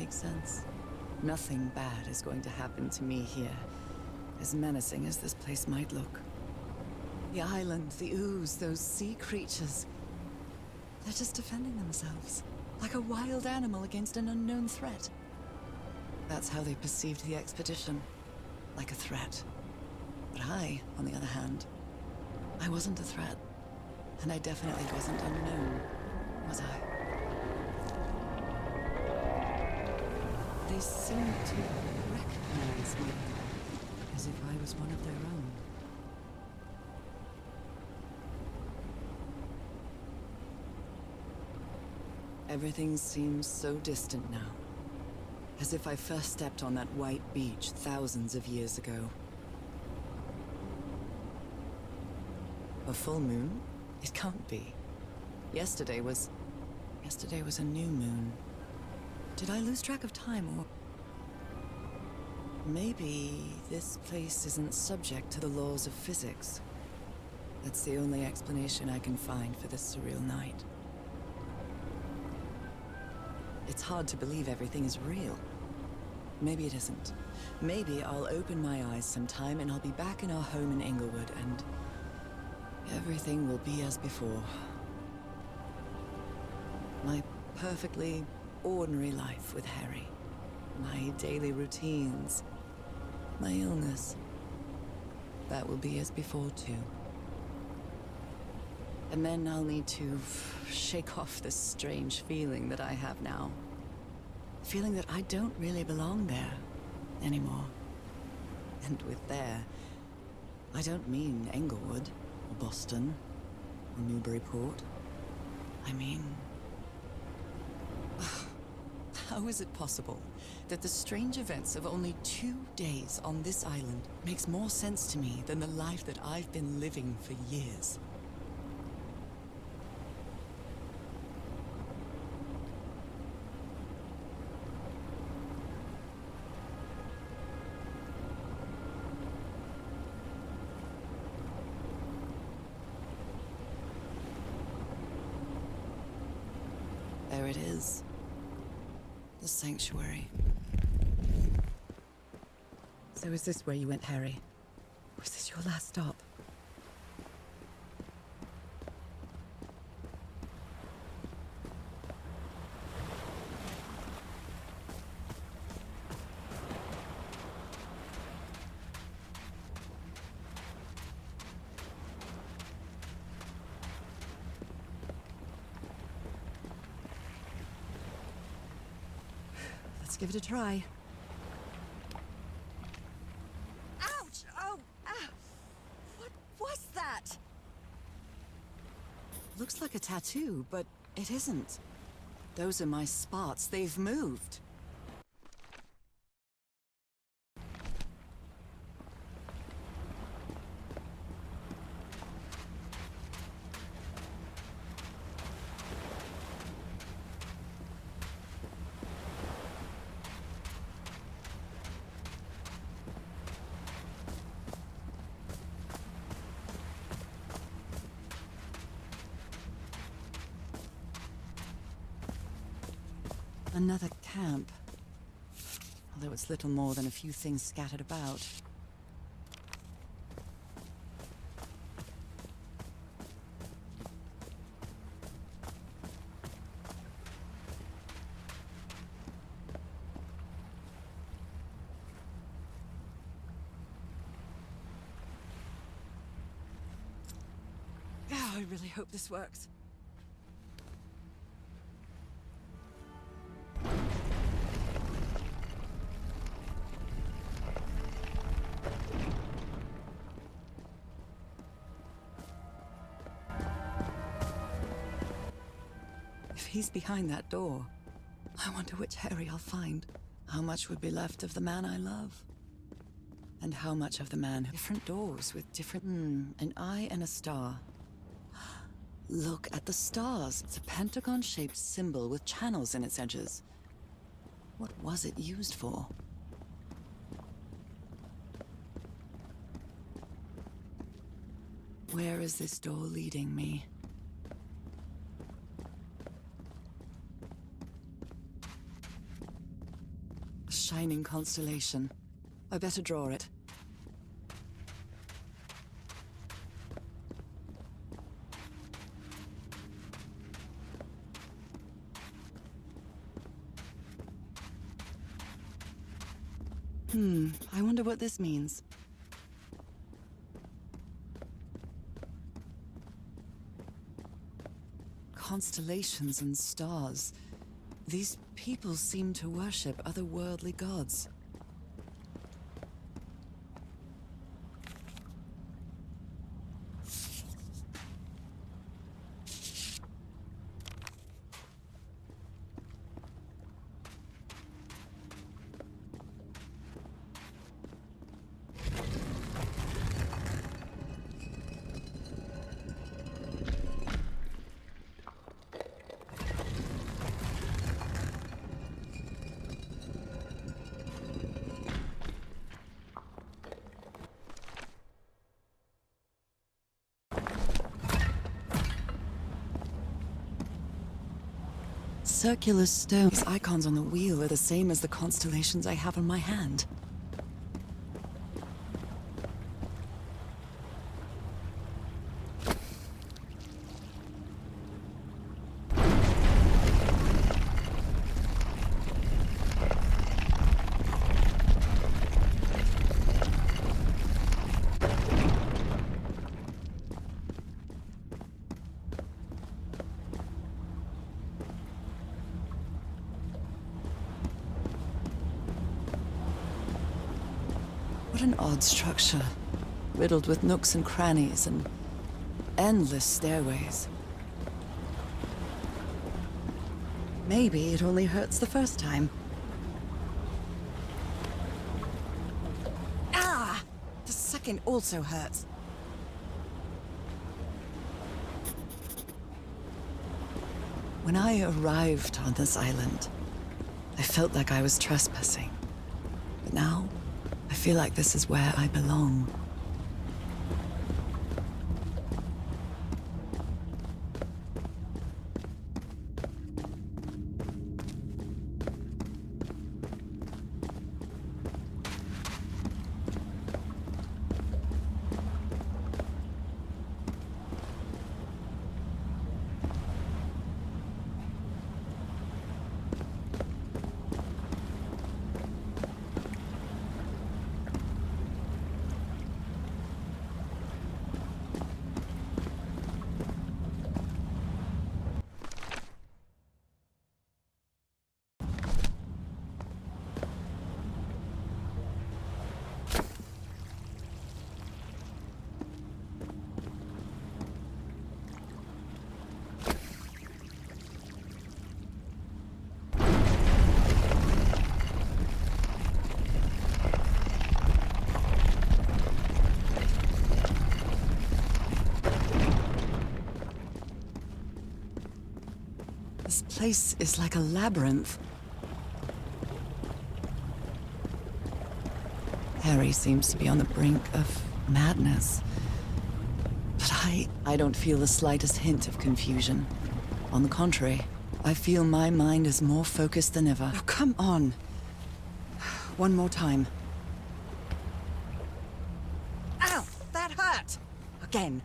makes sense. Nothing bad is going to happen to me here, as menacing as this place might look. The island, the ooze, those sea creatures. They're just defending themselves, like a wild animal against an unknown threat. That's how they perceived the expedition, like a threat. But I, on the other hand, I wasn't a threat. And I definitely wasn't unknown, was I? They seemed to recognize me, as if I was one of their own. Everything seems so distant now, as if I first stepped on that white beach thousands of years ago. A full moon? It can't be. Yesterday was a new moon. Did I lose track of time, or... Maybe this place isn't subject to the laws of physics. That's the only explanation I can find for this surreal night. It's hard to believe everything is real. Maybe it isn't. Maybe I'll open my eyes sometime and I'll be back in our home in Inglewood and everything will be as before. My perfectly ordinary life with Harry. My daily routines. My illness. That will be as before too. And then I'll need to shake off this strange feeling that I have now. Feeling that I don't really belong there anymore. And with there, I don't mean Englewood, or Boston, or Newburyport. I mean... How is it possible that the strange events of only 2 days on this island makes more sense to me than the life that I've been living for years? There it is. The sanctuary. So is this where you went, Harry? Was this your last stop? Let's give it a try. Ouch! Oh! Ah! What was that? Looks like a tattoo, but it isn't. Those are my spots. They've moved. Another camp. Although it's little more than a few things scattered about. Oh, I really hope this works. If he's behind that door, I wonder which Harry I'll find. How much would be left of the man I love? And how much of the man? Different doors with different... an eye and a star. Look at the stars. It's a pentagon-shaped symbol with channels in its edges. What was it used for? Where is this door leading me? shining constellation. I better draw it. I wonder what this means. Constellations and stars. These people seem to worship otherworldly gods. Circular stones. These icons on the wheel are the same as the constellations I have on my hand. What an odd structure, riddled with nooks and crannies and endless stairways. Maybe it only hurts the first time. Ah! The second also hurts. When I arrived on this island, I felt like I was trespassing. But now, I feel like this is where I belong. This place is like a labyrinth. Harry seems to be on the brink of madness. But I don't feel the slightest hint of confusion. On the contrary, I feel my mind is more focused than ever. Oh, come on. One more time. Ow! That hurt! Again.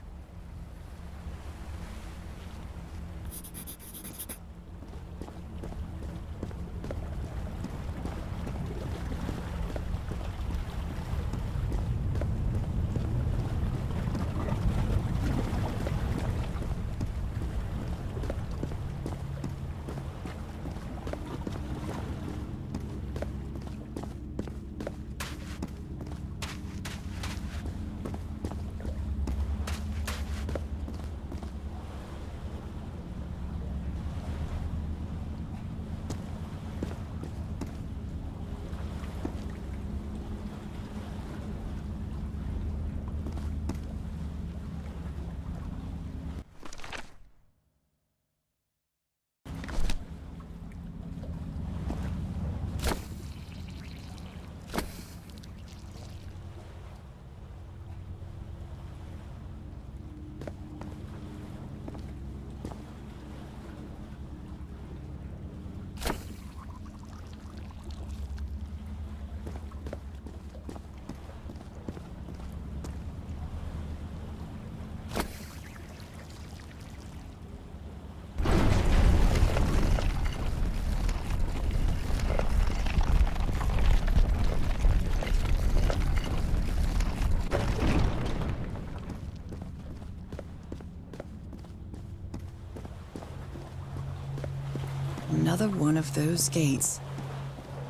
Another one of those gates.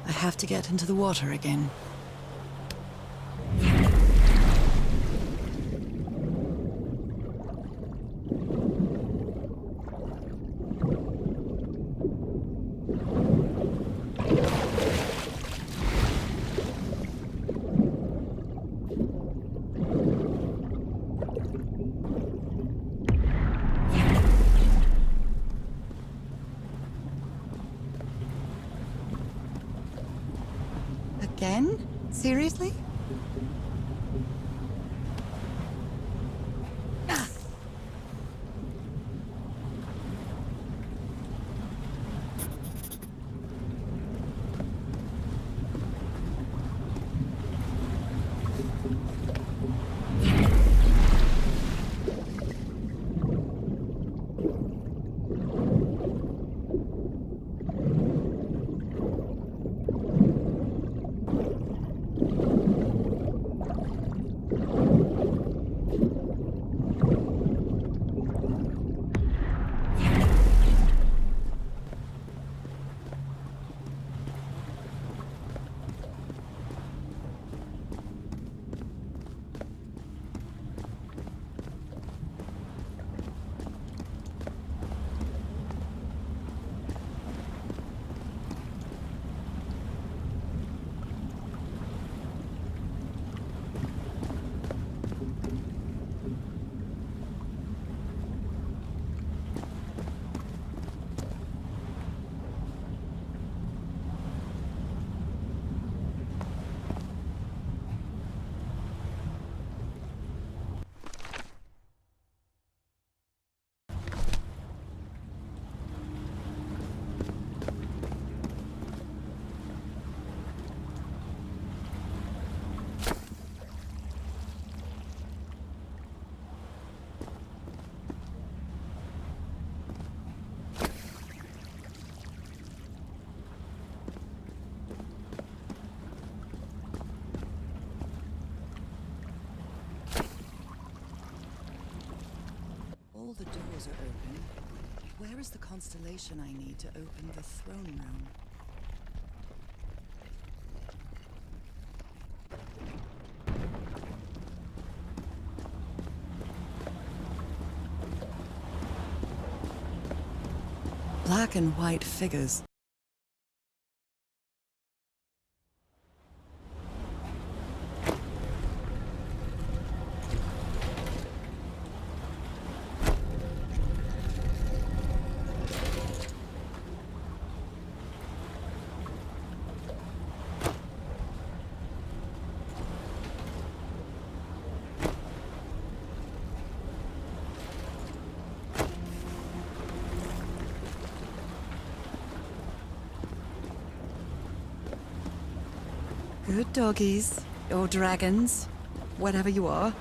I have to get into the water again. Again? Seriously? Ah. All the doors are open. Where is the constellation I need to open the throne room? Black and white figures. Good doggies, or dragons, whatever you are.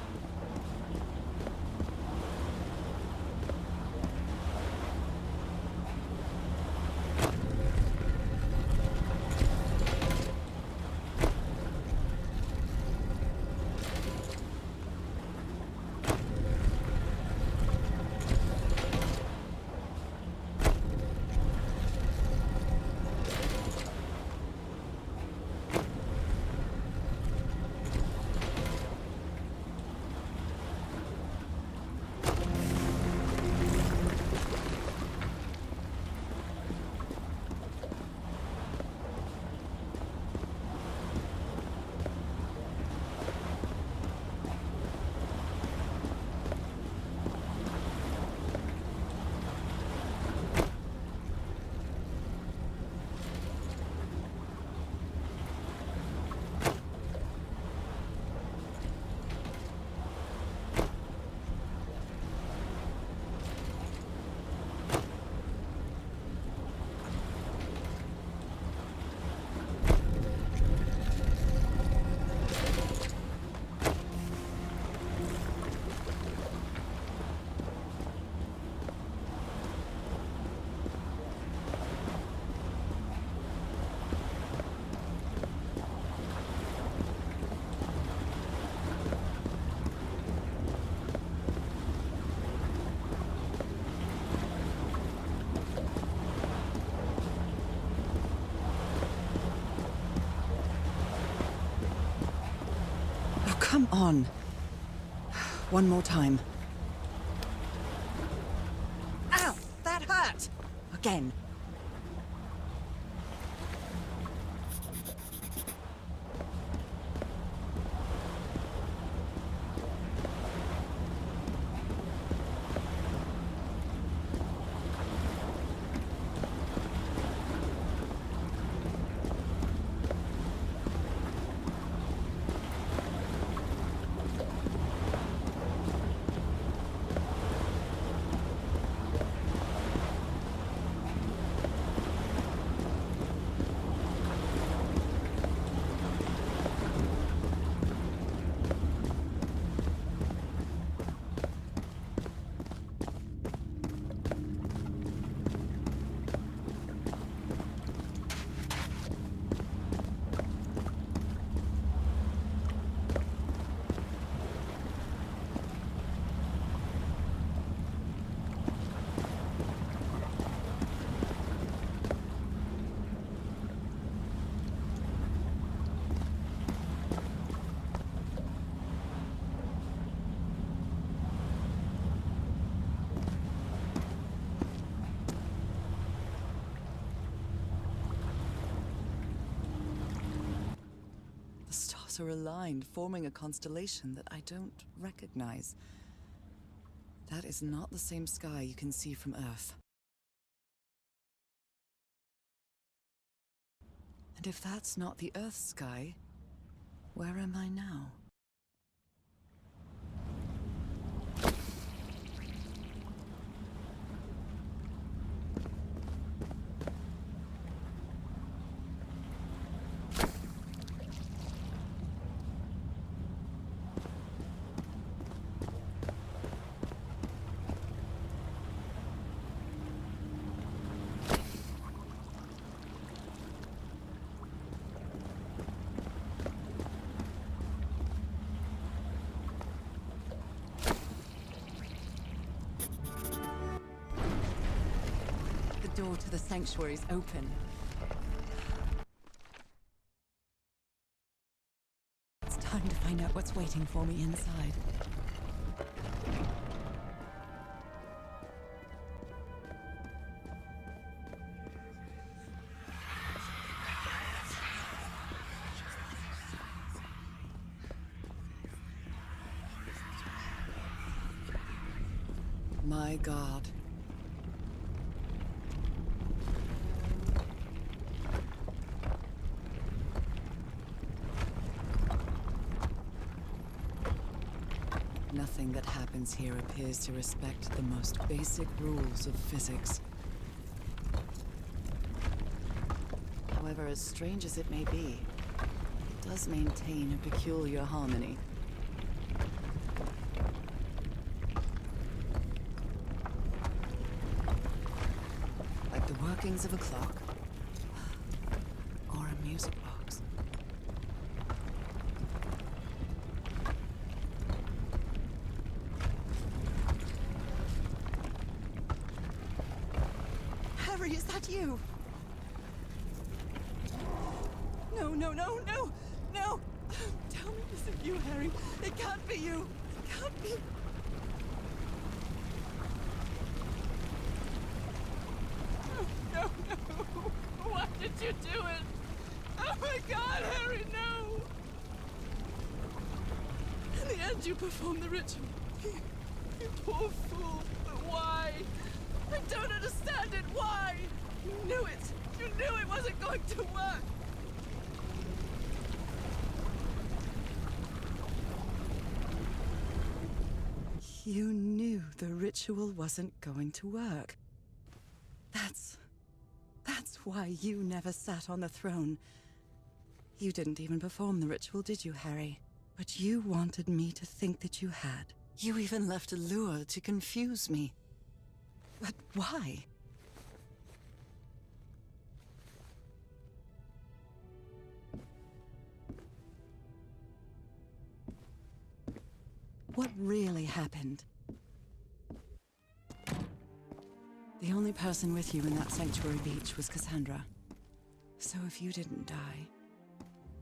come on. One more time. Ow! That hurt! Again. The stars are aligned, forming a constellation that I don't recognize. That is not the same sky you can see from Earth. And if that's not the Earth sky, where am I now? The door to the sanctuary is open. It's time to find out what's waiting for me inside. My God. Nothing that happens here appears to respect the most basic rules of physics. However, as strange as it may be, it does maintain a peculiar harmony. Like the workings of a clock or a music box. Harry, is that you? No, no, no, no, no! Tell me this isn't you, Harry. It can't be you. It can't be. No, no. Why did you do it? Oh my God, Harry, no! In the end, you performed the ritual. You poor fool. But why? I don't understand it. Why? You knew it. You knew it wasn't going to work. You knew the ritual wasn't going to work. That's why you never sat on the throne. You didn't even perform the ritual, did you, Harry? But you wanted me to think that you had. You even left a lure to confuse me. But why? What really happened? The only person with you in that sanctuary beach was Cassandra. So if you didn't die,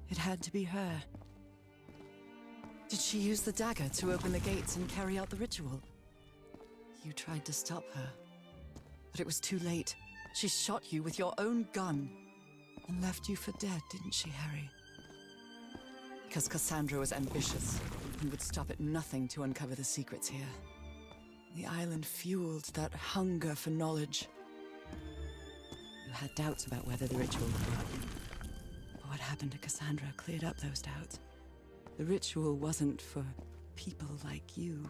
it had to be her. Did she use the dagger to open the gates and carry out the ritual? You tried to stop her, but it was too late. She shot you with your own gun and left you for dead, didn't she, Harry? Because Cassandra was ambitious and would stop at nothing to uncover the secrets here. The island fueled that hunger for knowledge. You had doubts about whether the ritual would work. But what happened to Cassandra cleared up those doubts. The ritual wasn't for people like you.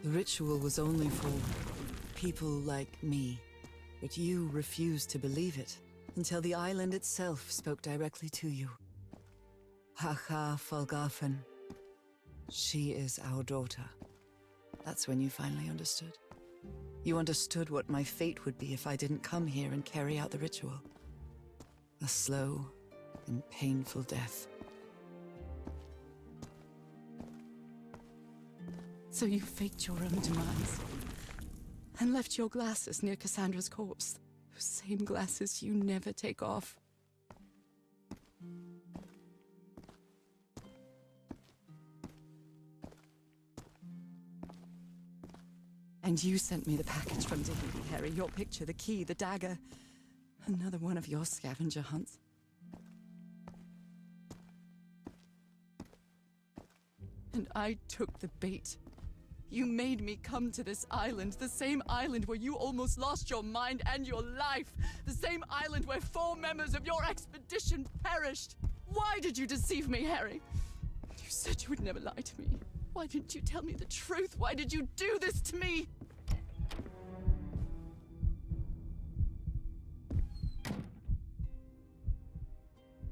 The ritual was only for people like me. But you refused to believe it until the island itself spoke directly to you. Haha Folgafen. She is our daughter. That's when you finally understood. You understood what my fate would be if I didn't come here and carry out the ritual. A slow and painful death. So you faked your own demise and left your glasses near Cassandra's corpse. Those same glasses you never take off. And you sent me the package from Tahiti, Harry. Your picture, the key, the dagger. Another one of your scavenger hunts. And I took the bait. You made me come to this island, the same island where you almost lost your mind and your life. The same island where 4 members of your expedition perished. Why did you deceive me, Harry? You said you would never lie to me. Why didn't you tell me the truth? Why did you do this to me?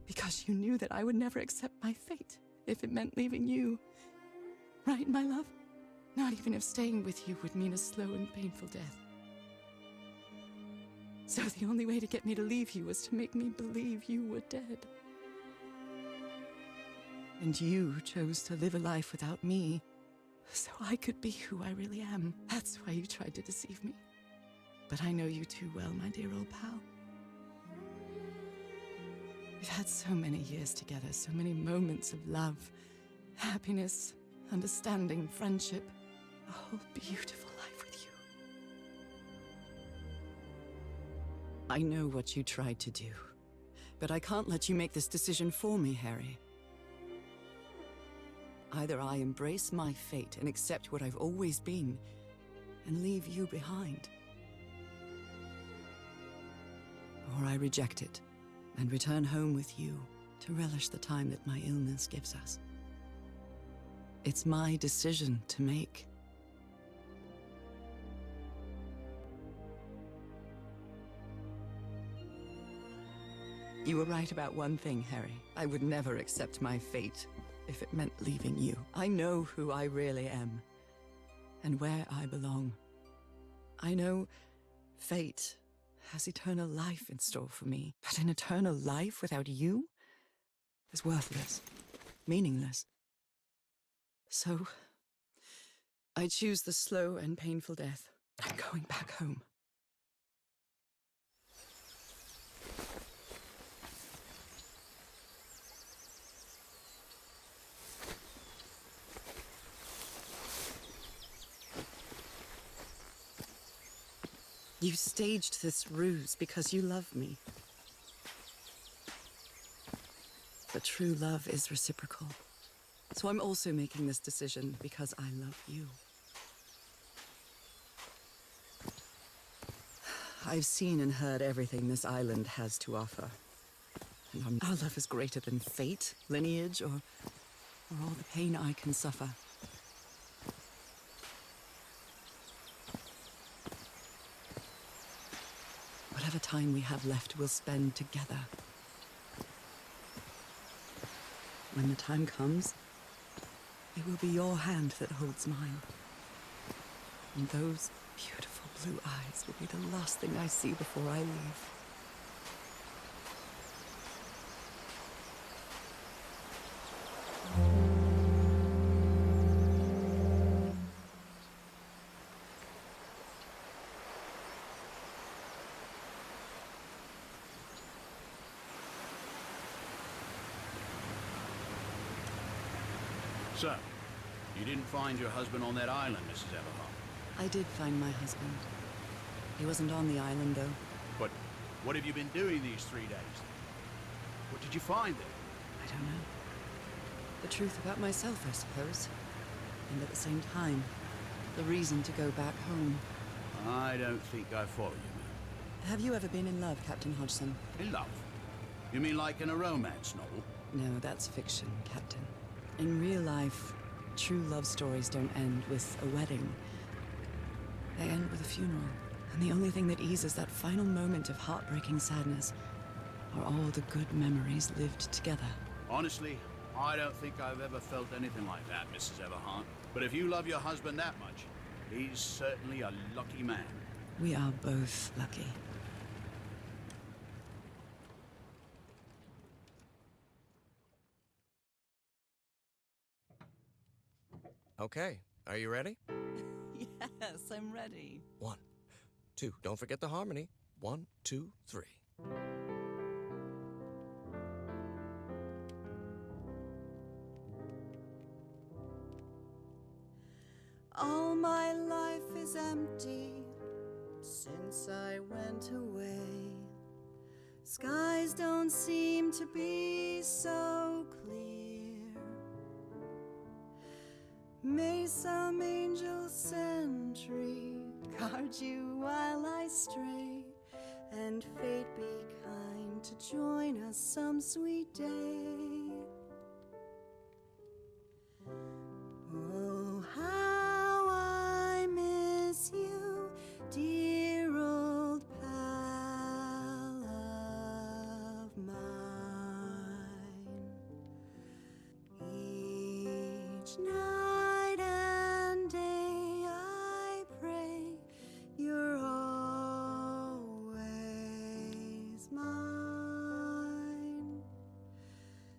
Because you knew that I would never accept my fate if it meant leaving you. Right, my love? Not even if staying with you would mean a slow and painful death. So the only way to get me to leave you was to make me believe you were dead. And you chose to live a life without me, so I could be who I really am. That's why you tried to deceive me. But I know you too well, my dear old pal. We've had so many years together, so many moments of love, happiness, understanding, friendship, a whole beautiful life with you. I know what you tried to do, but I can't let you make this decision for me, Harry. Either I embrace my fate and accept what I've always been, and leave you behind, or I reject it and return home with you to relish the time that my illness gives us. It's my decision to make. You were right about one thing, Harry. I would never accept my fate if it meant leaving you. I know who I really am and where I belong. I know fate has eternal life in store for me, but an eternal life without you is worthless, meaningless. So, I choose the slow and painful death. I'm going back home. You staged this ruse because you love me. But true love is reciprocal. So I'm also making this decision because I love you. I've seen and heard everything this island has to offer. And our love is greater than fate, lineage, or all the pain I can suffer. Whatever time we have left, we'll spend together. When the time comes, it will be your hand that holds mine. And those beautiful blue eyes will be the last thing I see before I leave. So, you didn't find your husband on that island, Mrs. Everhart. I did find my husband. He wasn't on the island, though. But what have you been doing these 3 days? What did you find there? I don't know. The truth about myself, I suppose. And at the same time, the reason to go back home. I don't think I follow you, man. Have you ever been in love, Captain Hodgson? In love? You mean like in a romance novel? No, that's fiction, Captain. In real life, true love stories don't end with a wedding. They end with a funeral. And the only thing that eases that final moment of heartbreaking sadness are all the good memories lived together. Honestly, I don't think I've ever felt anything like that, Mrs. Everhart. But if you love your husband that much, he's certainly a lucky man. We are both lucky. Okay, are you ready? Yes, I'm ready. 1, 2, don't forget the harmony. 1, 2, 3. All my life is empty since I went away. Skies don't seem to be so clear. May some angel sentry guard you while I stray, and fate be kind to join us some sweet day. Oh, how I miss you, dear old pal of mine. Each night and day I pray you're always mine.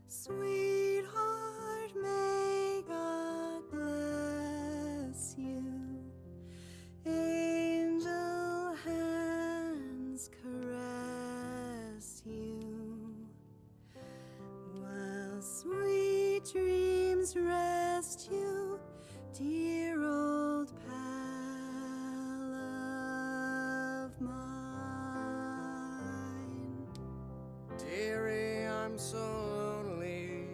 Sweetheart, may God bless you. Angel hands caress you, while sweet dreams rest you, dear old pal of mine. Dearie, I'm so lonely.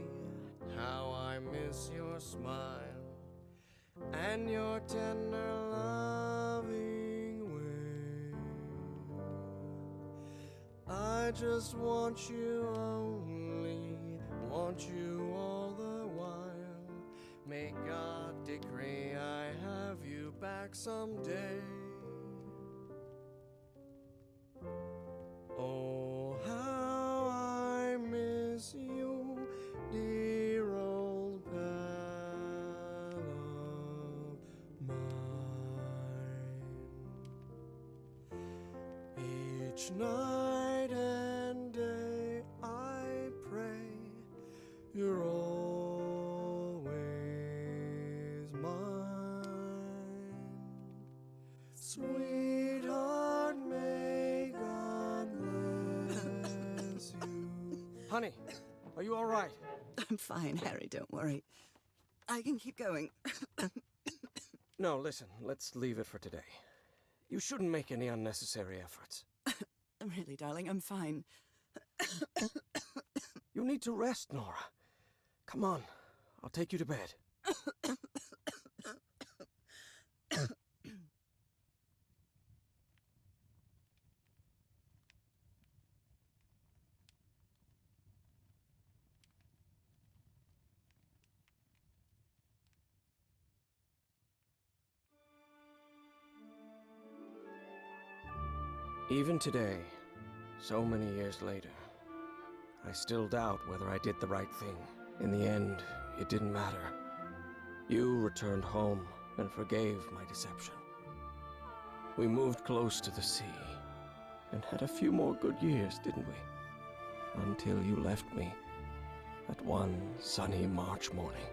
How I miss your smile and your tender loving way. I just want you only, want you all the while. May God decree I have you back someday. Oh, how I miss you, dear old pal of mine. Each night and day I pray you're always mine. Sweetheart, may God bless you. Honey, are you all right? I'm fine, Harry, don't worry. I can keep going. No, listen, let's leave it for today. You shouldn't make any unnecessary efforts. Really, darling, I'm fine. You need to rest, Nora. Come on, I'll take you to bed. Even today, so many years later, I still doubt whether I did the right thing. In the end, it didn't matter. You returned home and forgave my deception. We moved close to the sea and had a few more good years, didn't we? Until you left me that one sunny March morning.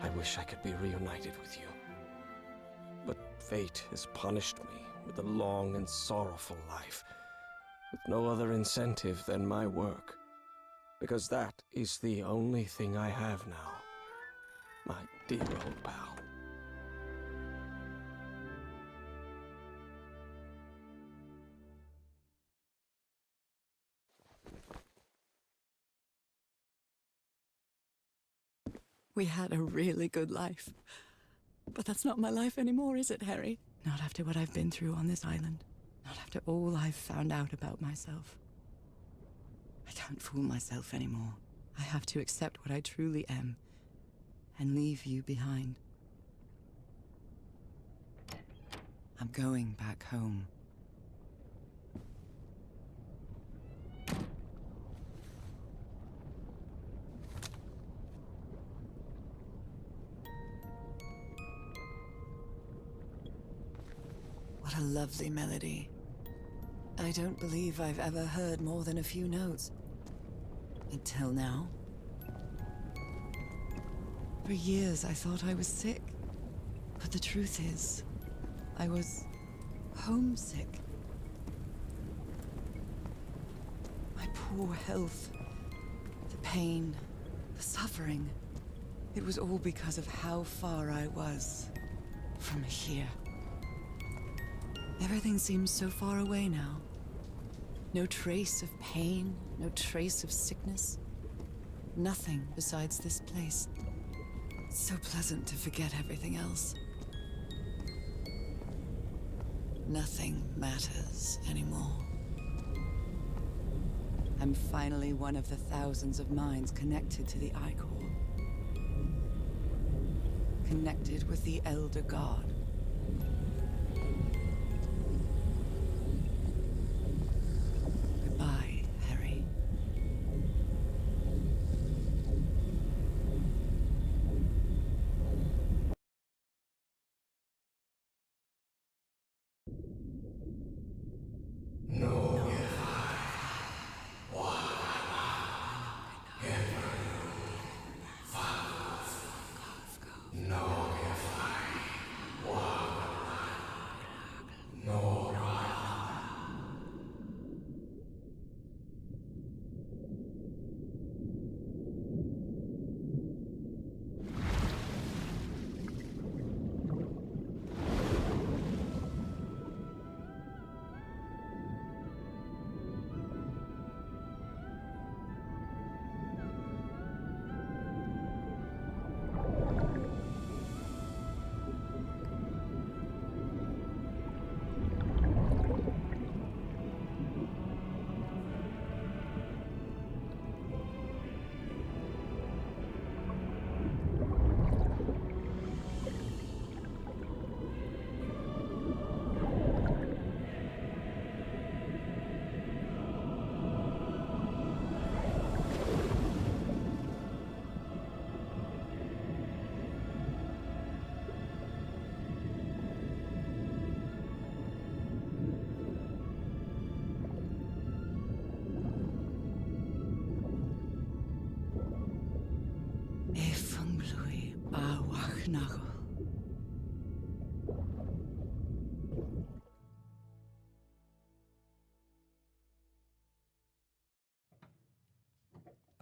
I wish I could be reunited with you. But fate has punished me with a long and sorrowful life, with no other incentive than my work, because that is the only thing I have now, my dear old pal. We had a really good life. But that's not my life anymore, is it, Harry? Not after what I've been through on this island. Not after all I've found out about myself. I can't fool myself anymore. I have to accept what I truly am and leave you behind. I'm going back home. What a lovely melody. I don't believe I've ever heard more than a few notes. Until now. For years I thought I was sick. But the truth is, I was homesick. My poor health, the pain, the suffering. It was all because of how far I was from here. Everything seems so far away now. No trace of pain, no trace of sickness. Nothing besides this place. It's so pleasant to forget everything else. Nothing matters anymore. I'm finally one of the thousands of minds connected to the I-Core. Connected with the Elder God. Goodbye, Harry.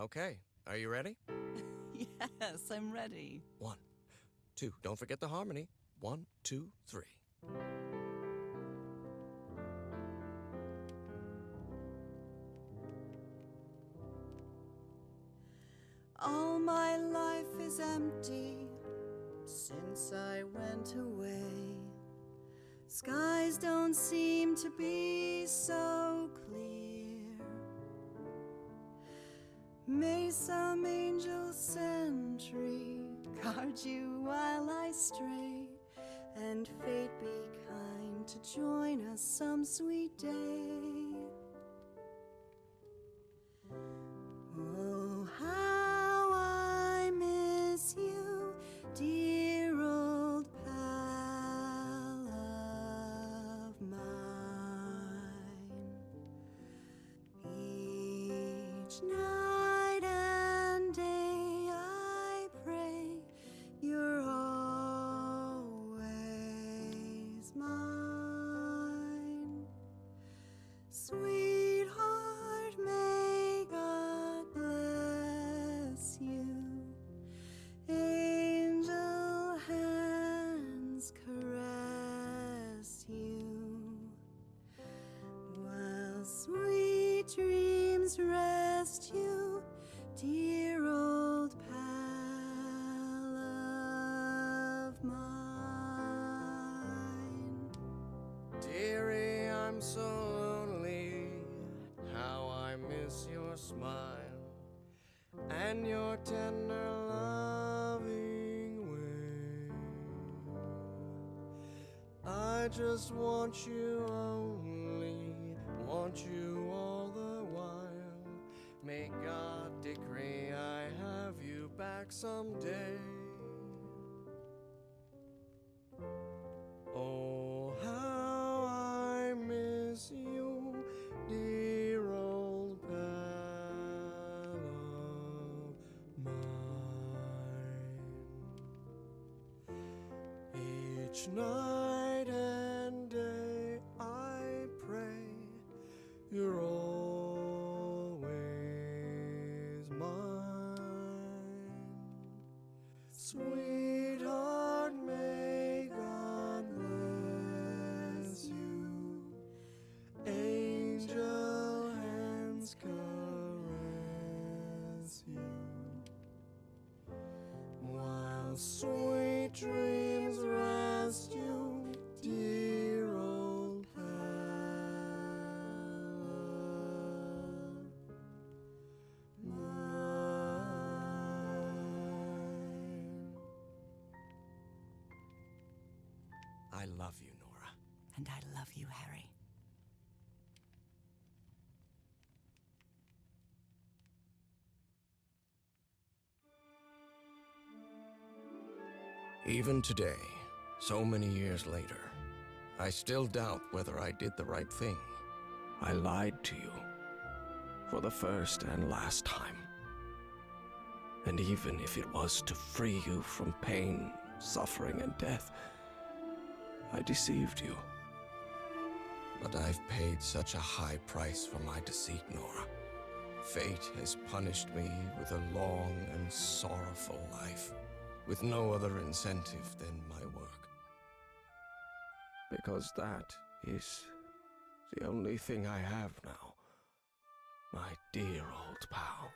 Okay, are you ready? Yes, I'm ready. 1, 2, don't forget the harmony. 1, 2, 3. All my life is empty since I went away. Skies don't seem to be so clear. May some angel sentry guard you while I stray, and fate be kind to join us some sweet day. Oh, how I miss you, dear old pal of mine. Each night and day I pray you're always mine. rest you, dear old pal of mine. Dearie, I'm so lonely. How I miss your smile and your tender loving way. I just want you only, want you all the while. May God decree I have you back someday. Oh, how I miss you, dear old pal of mine. Each night and day I pray you're always mine. Sweetheart, may God bless you. Angel hands caress you, while sweet dreams rest you, dear old pal of mine. I love you, Nora. And I love you, Harry. Even today, so many years later, I still doubt whether I did the right thing. I lied to you for the first and last time. And even if it was to free you from pain, suffering, and death, I deceived you. But I've paid such a high price for my deceit, Nora. Fate has punished me with a long and sorrowful life, with no other incentive than my work. Because that is the only thing I have now, my dear old pal.